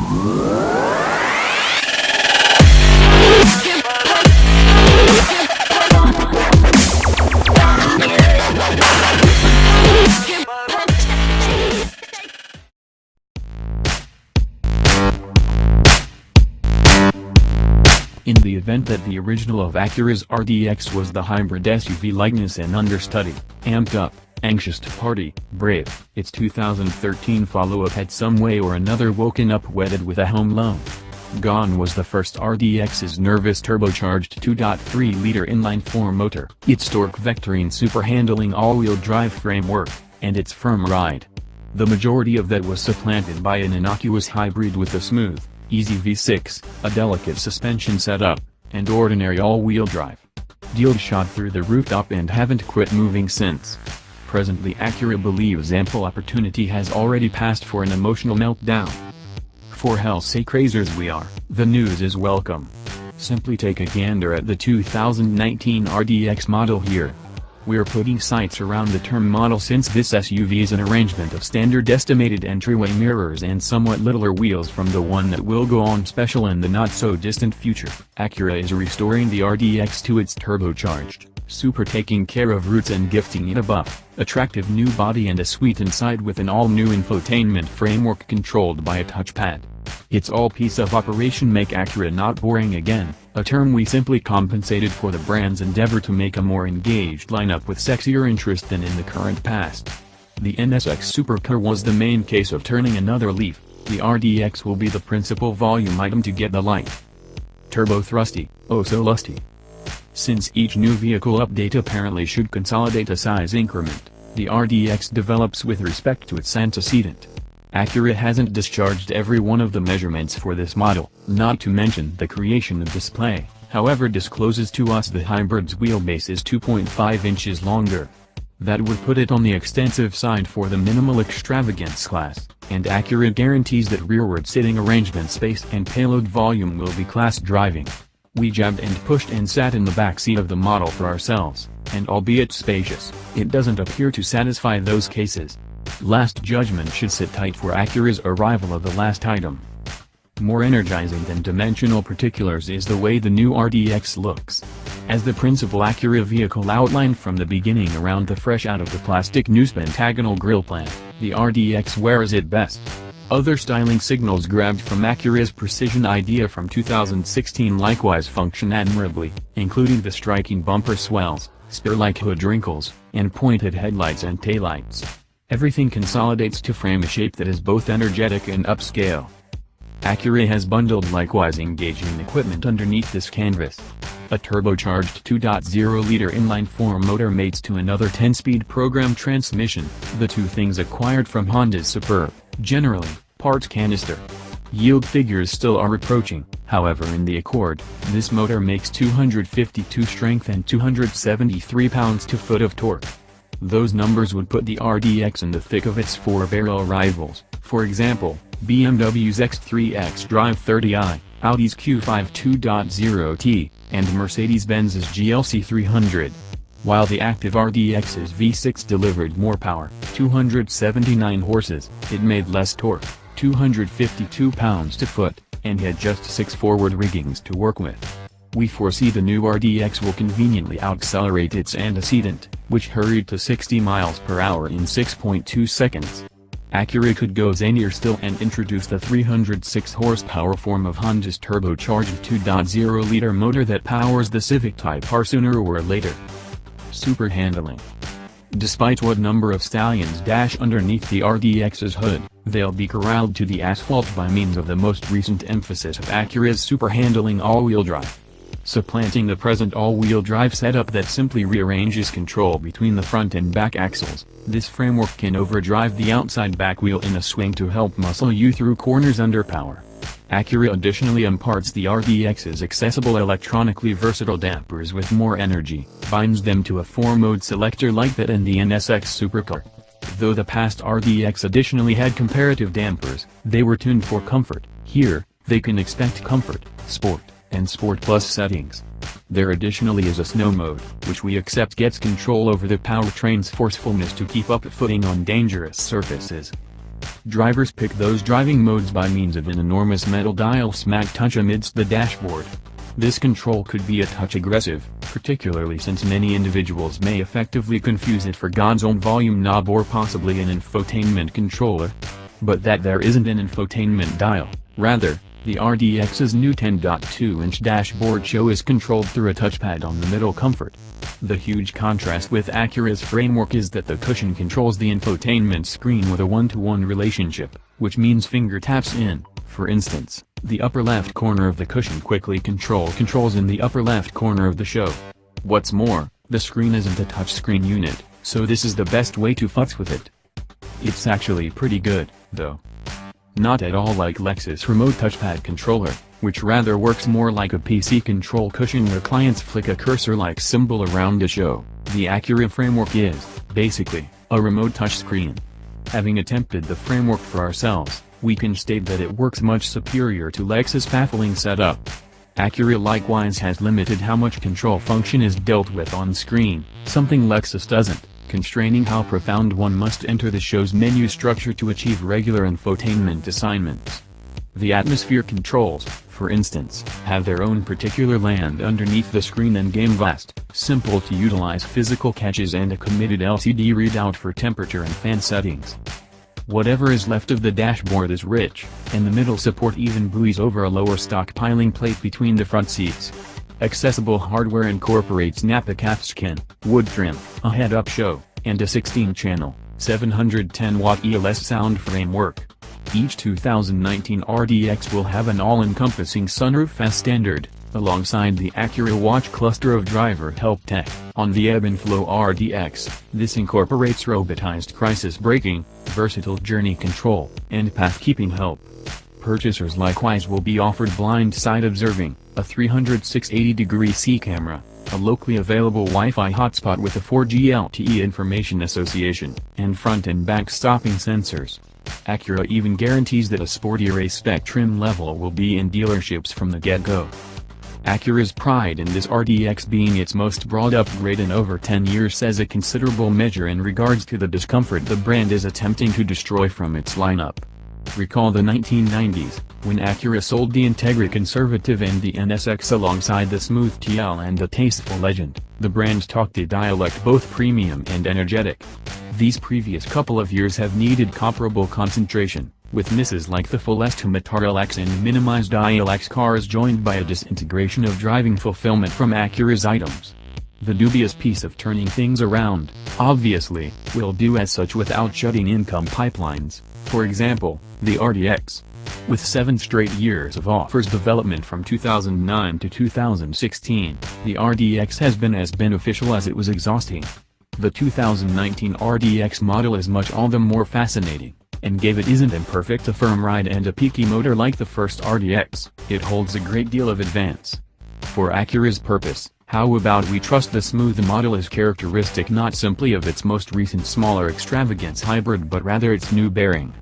In the event that the original of Acura's RDX was the hybrid SUV likeness and understudy, amped up, anxious to party, brave, its 2013 follow-up had some way or another woken up wedded with a home loan. Gone was the first RDX's nervous turbocharged 2.3-liter inline-4 motor, its torque-vectoring super-handling all-wheel drive framework, and its firm ride. The majority of that was supplanted by an innocuous hybrid with a smooth, easy V6, a delicate suspension setup, and ordinary all-wheel drive. Deals shot through the rooftop and haven't quit moving since. Presently Acura believes ample opportunity has already passed for an emotional meltdown. For hell's sake crazers we are, the news is welcome. Simply take a gander at the 2019 RDX model here. We're putting sights around the term model since this SUV is an arrangement of standard estimated entryway mirrors and somewhat littler wheels from the one that will go on special in the not-so-distant future. Acura is restoring the RDX to its turbocharged, super taking care of roots and gifting it a buff, attractive new body and a suite inside with an all-new infotainment framework controlled by a touchpad. Its all piece of operation make Acura not boring again, a term we simply compensated for the brand's endeavor to make a more engaged lineup with sexier interest than in the current past. The NSX Supercar was the main case of turning another leaf, the RDX will be the principal volume item to get the light. Turbo thrusty, oh so lusty. Since each new vehicle update apparently should consolidate a size increment, the RDX develops with respect to its antecedent. Acura hasn't discharged every one of the measurements for this model, not to mention the creation of display, however discloses to us the hybrid's wheelbase is 2.5 inches longer. That would put it on the extensive side for the minimal extravagance class, and Acura guarantees that rearward sitting arrangement space and payload volume will be class driving. We jabbed and pushed and sat in the backseat of the model for ourselves, and albeit spacious, it doesn't appear to satisfy those cases. Last judgment should sit tight for Acura's arrival of the last item. More energizing than dimensional particulars is the way the new RDX looks. As the principal Acura vehicle outlined from the beginning around the fresh out of the plastic new pentagonal grille plan, the RDX wears it best. Other styling signals grabbed from Acura's precision idea from 2016 likewise function admirably, including the striking bumper swells, spear-like hood wrinkles, and pointed headlights and taillights. Everything consolidates to frame a shape that is both energetic and upscale. Acura has bundled likewise engaging equipment underneath this canvas. A turbocharged 2.0-liter inline-4 motor mates to another 10-speed program transmission, the two things acquired from Honda's Superb, generally, parts canister. Yield figures still are approaching, however in the Accord, this motor makes 252 strength and 273 pounds-to-foot of torque. Those numbers would put the RDX in the thick of its four-barrel rivals, for example, BMW's X3 xDrive 30i, Audi's Q5 2.0T, and Mercedes-Benz's GLC 300. While the active RDX's V6 delivered more power, 279 horses, it made less torque, 252 pounds-to-foot, and had just 6 forward riggings to work with. We foresee the new RDX will conveniently out-accelerate its antecedent, which hurried to 60 miles per hour in 6.2 seconds. Acura could go zanier still and introduce the 306 horsepower form of Honda's turbocharged 2.0-liter motor that powers the Civic Type R sooner or later. Super handling. Despite what number of stallions dash underneath the RDX's hood, they'll be corralled to the asphalt by means of the most recent emphasis of Acura's super handling all-wheel drive. Supplanting the present all-wheel drive setup that simply rearranges control between the front and back axles, this framework can overdrive the outside back wheel in a swing to help muscle you through corners under power. Acura additionally imparts the RDX's accessible electronically versatile dampers with more energy, binds them to a 4-mode selector like that in the NSX Supercar. Though the past RDX additionally had comparative dampers, they were tuned for comfort. Here, they can expect comfort, sport, and Sport Plus settings. There additionally is a snow mode, which we accept gets control over the powertrain's forcefulness to keep up footing on dangerous surfaces. Drivers pick those driving modes by means of an enormous metal dial smack touch amidst the dashboard. This control could be a touch aggressive, particularly since many individuals may effectively confuse it for God's own volume knob or possibly an infotainment controller. But that there isn't an infotainment dial, rather, the RDX's new 10.2-inch dashboard show is controlled through a touchpad on the middle comfort. The huge contrast with Acura's framework is that the cushion controls the infotainment screen with a one-to-one relationship, which means finger taps in, for instance, the upper left corner of the cushion quickly controls in the upper left corner of the show. What's more, the screen isn't a touchscreen unit, so this is the best way to futz with it. It's actually pretty good, though. Not at all like Lexus Remote Touchpad Controller, which rather works more like a PC control cushion where clients flick a cursor-like symbol around a show. The Acura framework is, basically, a remote touchscreen. Having attempted the framework for ourselves, we can state that it works much superior to Lexus' baffling setup. Acura likewise has limited how much control function is dealt with on screen, something Lexus doesn't, constraining how profound one must enter the show's menu structure to achieve regular infotainment assignments. The atmosphere controls, for instance, have their own particular land underneath the screen and gain vast, simple to utilize physical catches and a committed LCD readout for temperature and fan settings. Whatever is left of the dashboard is rich, and the middle support even buoys over a lower stockpiling plate between the front seats. Accessible hardware incorporates Nappa calfskin, wood trim, a head-up show, and a 16-channel, 710-watt ELS sound framework. Each 2019 RDX will have an all-encompassing sunroof as standard, alongside the Acura Watch cluster of driver help tech. On the Ebb and Flow RDX, this incorporates robotized crisis braking, versatile journey control, and path-keeping help. Purchasers likewise will be offered blind side observing, a 360-degree C camera, a locally available Wi-Fi hotspot with a 4G LTE information association, and front and back stopping sensors. Acura even guarantees that a sporty race-spec trim level will be in dealerships from the get-go. Acura's pride in this RDX being its most broad upgrade in over 10 years says a considerable measure in regards to the discomfort the brand is attempting to destroy from its lineup. Recall the 1990s, when Acura sold the Integra Conservative and the NSX alongside the Smooth TL and the Tasteful Legend. The brand talked a dialect both premium and energetic. These previous couple of years have needed comparable concentration, with misses like the full Estimator LX and minimized ILX cars joined by a disintegration of driving fulfillment from Acura's items. The dubious piece of turning things around, obviously, will do as such without shutting income pipelines. For example, the RDX. With 7 straight years of offers development from 2009 to 2016, the RDX has been as beneficial as it was exhausting. The 2019 RDX model is much all the more fascinating, and gave it isn't imperfect a firm ride and a peaky motor like the first RDX, it holds a great deal of advance. For Acura's purpose, how about we trust the smooth model is characteristic not simply of its most recent smaller extravagance hybrid but rather its new bearing.